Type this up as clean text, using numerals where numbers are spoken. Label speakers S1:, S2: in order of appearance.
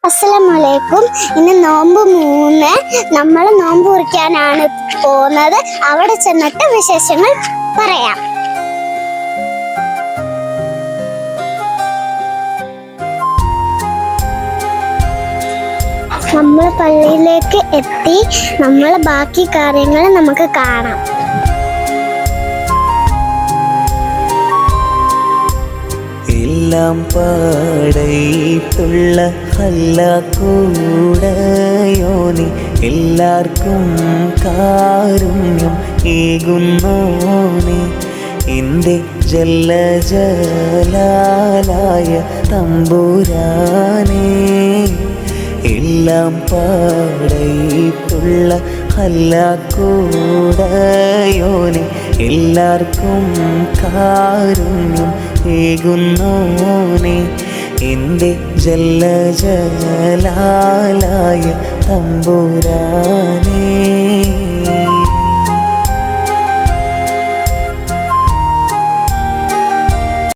S1: അസ്സലാമലൈക്കും. ഇന്ന് നോമ്പ് 3. നമ്മൾ നോമ്പ് കുറിക്കാനാണ് പോകുന്നത്. അവിടെ ചെന്നിട്ട് വിശേഷങ്ങൾ പറയാം. നമ്മൾ പള്ളിയിലേക്ക് എത്തി. നമ്മൾ ബാക്കി കാര്യങ്ങൾ നമുക്ക് കാണാം.
S2: എല്ലാം പാടയിട്ടുള്ള ഹല്ലാക്കൂടയോനി എല്ലാവർക്കും കാരുണ്യം ഏകുന്നോനെ എൻ്റെ ജല്ലജലാലായ തമ്പുരാനേ. എല്ലാം പാടയിട്ടുള്ള ഹല്ലാക്കൂടയോനെ എല്ലാവർക്കും കാരുണ്യം ഏകുന്നോനെ എൻ്റെ ജല്ലജലാലായ തമ്പുരാനേ.